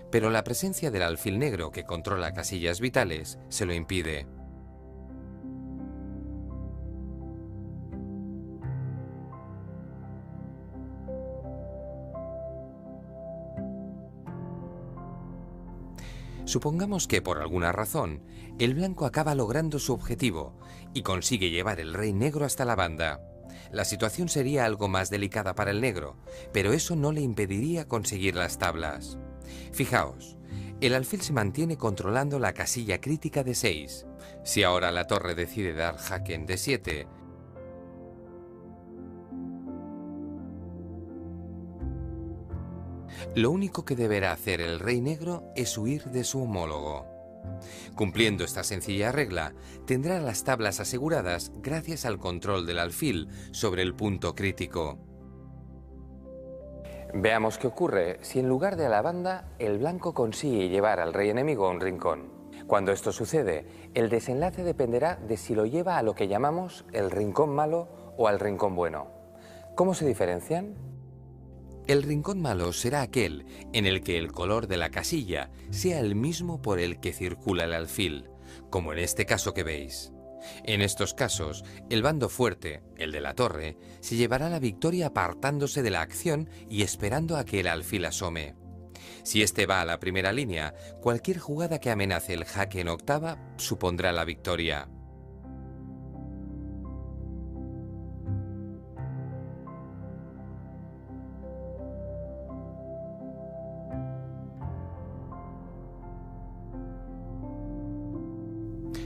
Speaker 2: Pero la presencia del alfil negro, que controla casillas vitales, se lo impide. Supongamos que por alguna razón el blanco acaba logrando su objetivo y consigue llevar el rey negro hasta la banda. La situación sería algo más delicada para el negro, pero eso no le impediría conseguir las tablas. Fijaos, el alfil se mantiene controlando la casilla crítica de 6. Si ahora la torre decide dar jaque en D7, lo único que deberá hacer el rey negro es huir de su homólogo. Cumpliendo esta sencilla regla, tendrá las tablas aseguradas gracias al control del alfil sobre el punto crítico.
Speaker 1: Veamos qué ocurre si en lugar de a la banda, el blanco consigue llevar al rey enemigo a un rincón. Cuando esto sucede, el desenlace dependerá de si lo lleva a lo que llamamos el rincón malo o al rincón bueno. ¿Cómo se diferencian?
Speaker 2: El rincón malo será aquel en el que el color de la casilla sea el mismo por el que circula el alfil, como en este caso que veis. En estos casos, el bando fuerte, el de la torre, se llevará la victoria apartándose de la acción y esperando a que el alfil asome. Si este va a la primera línea, cualquier jugada que amenace el jaque en octava supondrá la victoria.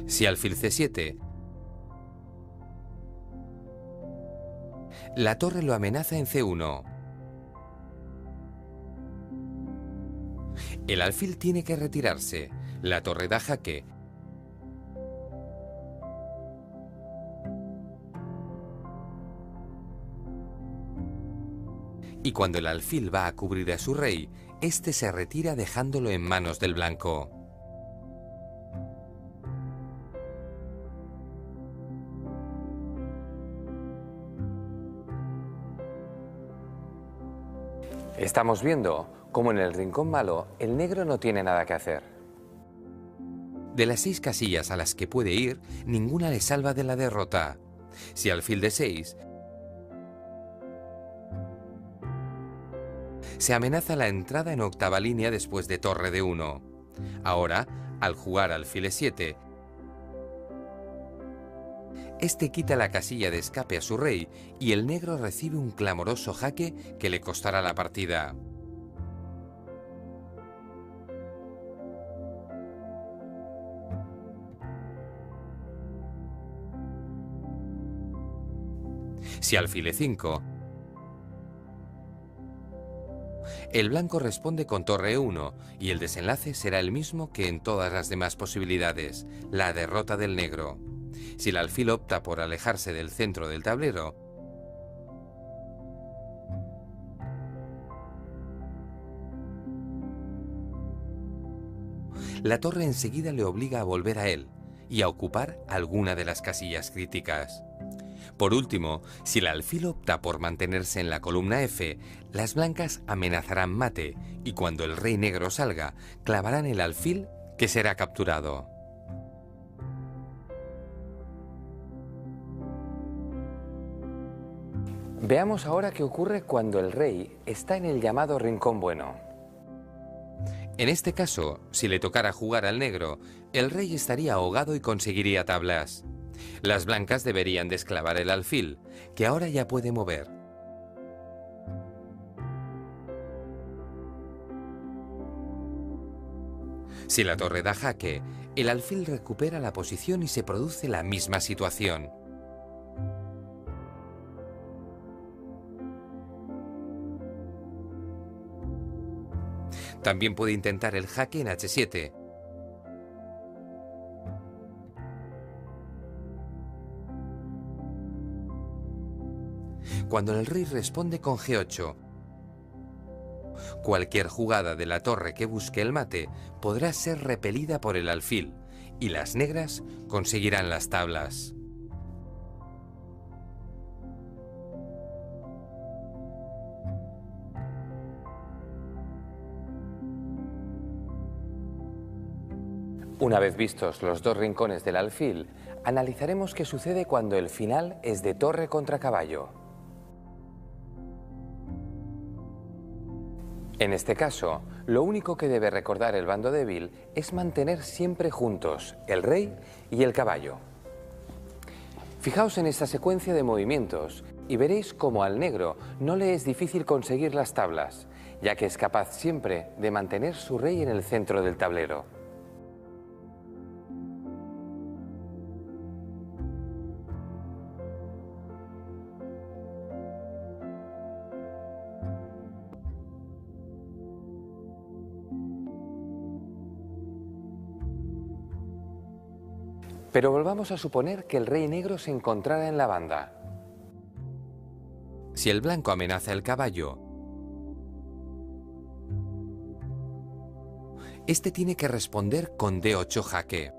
Speaker 2: Si alfil C7, la torre lo amenaza en C1. El alfil tiene que retirarse, la torre da jaque. Y cuando el alfil va a cubrir a su rey, este se retira dejándolo en manos del blanco.
Speaker 1: Estamos viendo cómo en el rincón malo el negro no tiene nada que hacer.
Speaker 2: De las 6 casillas a las que puede ir, ninguna le salva de la derrota. Si alfil de 6, se amenaza la entrada en octava línea después de torre de 1. Ahora, al jugar alfil E7, este quita la casilla de escape a su rey y el negro recibe un clamoroso jaque que le costará la partida. Si alfil E5, el blanco responde con torre E1 y el desenlace será el mismo que en todas las demás posibilidades, la derrota del negro. Si el alfil opta por alejarse del centro del tablero, la torre enseguida le obliga a volver a él y a ocupar alguna de las casillas críticas. Por último, si el alfil opta por mantenerse en la columna F, las blancas amenazarán mate y cuando el rey negro salga, clavarán el alfil que será capturado.
Speaker 1: Veamos ahora qué ocurre cuando el rey está en el llamado rincón bueno.
Speaker 2: En este caso, si le tocara jugar al negro, el rey estaría ahogado y conseguiría tablas. Las blancas deberían desclavar el alfil, que ahora ya puede mover. Si la torre da jaque, el alfil recupera la posición y se produce la misma situación. También puede intentar el jaque en H7. Cuando el rey responde con G8, cualquier jugada de la torre que busque el mate podrá ser repelida por el alfil y las negras conseguirán las tablas.
Speaker 1: Una vez vistos los dos rincones del alfil, analizaremos qué sucede cuando el final es de torre contra caballo. En este caso, Lo único que debe recordar el bando débil es mantener siempre juntos el rey y el caballo. Fijaos en esta secuencia de movimientos y veréis cómo al negro no le es difícil conseguir las tablas, ya que es capaz siempre de mantener su rey en el centro del tablero. Pero volvamos a suponer que el rey negro se encontrara en la banda.
Speaker 2: Si el blanco amenaza el caballo, este tiene que responder con D8 jaque.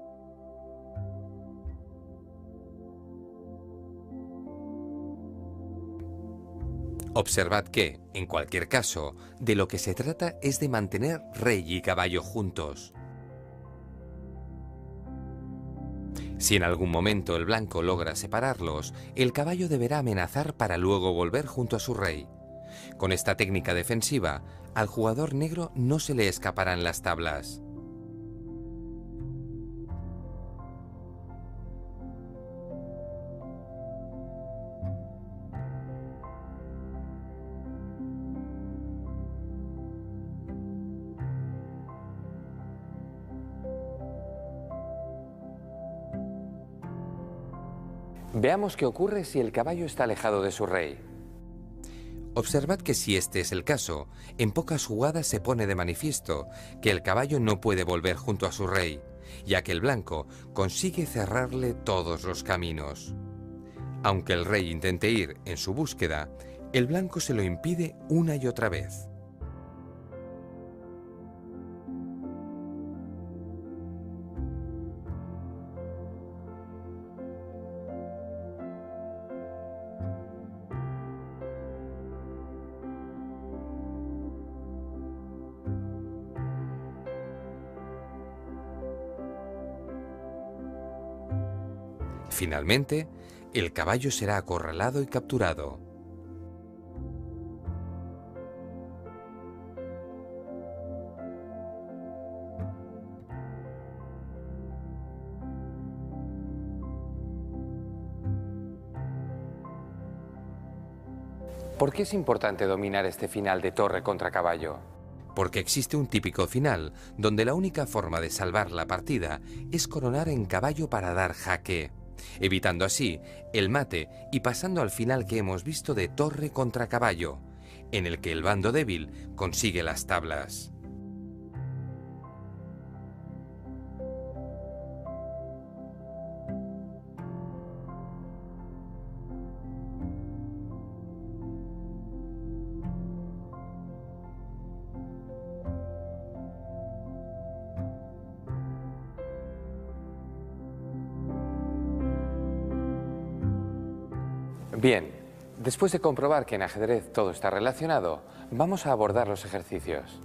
Speaker 2: Observad que, en cualquier caso, de lo que se trata es de mantener rey y caballo juntos. Si en algún momento el blanco logra separarlos, el caballo deberá amenazar para luego volver junto a su rey. Con esta técnica defensiva, al jugador negro no se le escaparán las tablas.
Speaker 1: Veamos qué ocurre si el caballo está alejado de su rey.
Speaker 2: Observad que si este es el caso, en pocas jugadas se pone de manifiesto que el caballo no puede volver junto a su rey, ya que el blanco consigue cerrarle todos los caminos. Aunque el rey intente ir en su búsqueda, el blanco se lo impide una y otra vez. Finalmente, el caballo será acorralado y capturado.
Speaker 1: ¿Por qué es importante dominar este final de torre contra caballo?
Speaker 2: Porque existe un típico final, donde la única forma de salvar la partida es coronar en caballo para dar jaque, evitando así el mate y pasando al final que hemos visto de torre contra caballo, en el que el bando débil consigue las tablas.
Speaker 1: Bien, después de comprobar que en ajedrez todo está relacionado, vamos a abordar los ejercicios.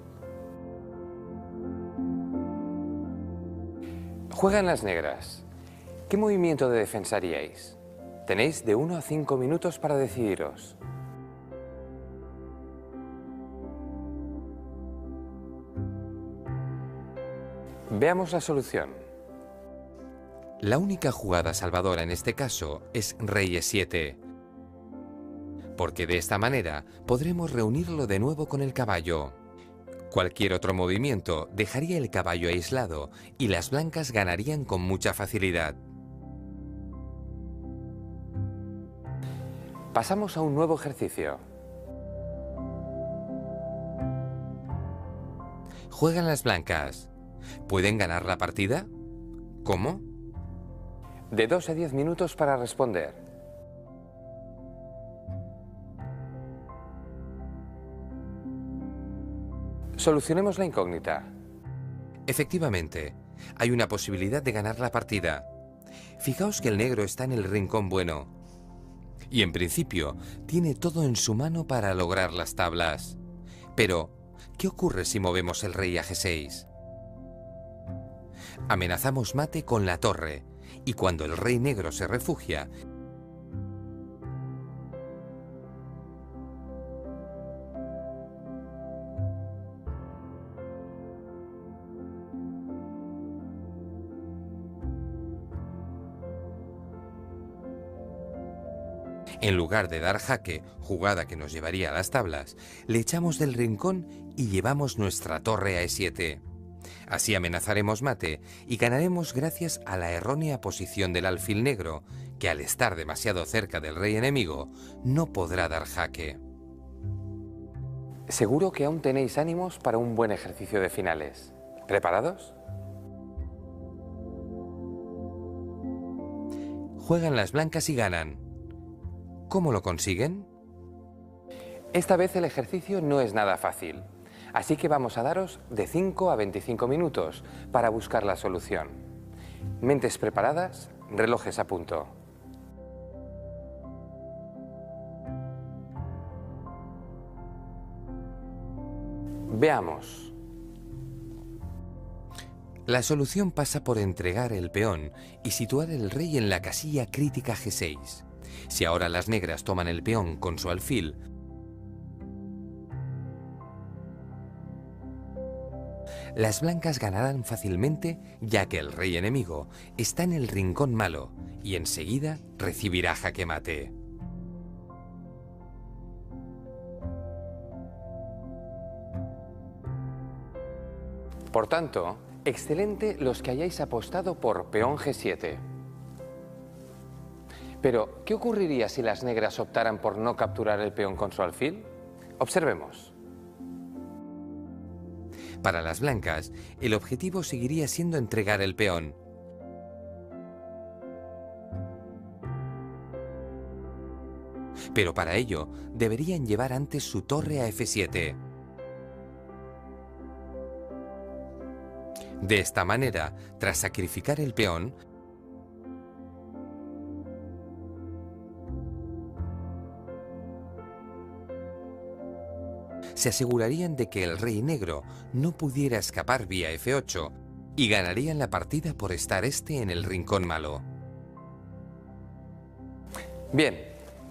Speaker 1: Juegan las negras. ¿Qué movimiento de defensa haríais? Tenéis de 1 a 5 minutos para decidiros. Veamos la solución.
Speaker 2: La única jugada salvadora en este caso es rey E7, porque de esta manera podremos reunirlo de nuevo con el caballo. Cualquier otro movimiento dejaría el caballo aislado y las blancas ganarían con mucha facilidad.
Speaker 1: Pasamos a un nuevo ejercicio.
Speaker 2: Juegan las blancas. ¿Pueden ganar la partida? ¿Cómo?
Speaker 1: De 2 a 10 minutos para responder. Solucionemos la incógnita.
Speaker 2: Efectivamente, hay una posibilidad de ganar la partida. Fijaos que el negro está en el rincón bueno. Y en principio, tiene todo en su mano para lograr las tablas. Pero, ¿qué ocurre si movemos el rey a G6? Amenazamos mate con la torre, y cuando el rey negro se refugia, En lugar de dar jaque, jugada que nos llevaría a las tablas, le echamos del rincón y llevamos nuestra torre a E7. Así amenazaremos mate y ganaremos gracias a la errónea posición del alfil negro, que al estar demasiado cerca del rey enemigo, no podrá dar jaque.
Speaker 1: Seguro que aún tenéis ánimos para un buen ejercicio de finales. ¿Preparados?
Speaker 2: Juegan las blancas y ganan. ¿Cómo lo consiguen?
Speaker 1: Esta vez el ejercicio no es nada fácil, así que vamos a daros de 5 a 25 minutos para buscar la solución. Mentes preparadas, relojes a punto. Veamos.
Speaker 2: La solución pasa por entregar el peón y situar el rey en la casilla crítica G6. Si ahora las negras toman el peón con su alfil, las blancas ganarán fácilmente, ya que el rey enemigo está en el rincón malo y enseguida recibirá jaque mate.
Speaker 1: Por tanto, excelente los que hayáis apostado por peón G7. Pero, ¿qué ocurriría si las negras optaran por no capturar el peón con su alfil? Observemos.
Speaker 2: Para las blancas, el objetivo seguiría siendo entregar el peón. Pero para ello, deberían llevar antes su torre a F7. De esta manera, tras sacrificar el peón, se asegurarían de que el rey negro no pudiera escapar vía F8 y ganarían la partida por estar este en el rincón malo.
Speaker 1: Bien,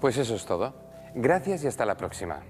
Speaker 1: pues eso es todo. Gracias y hasta la próxima.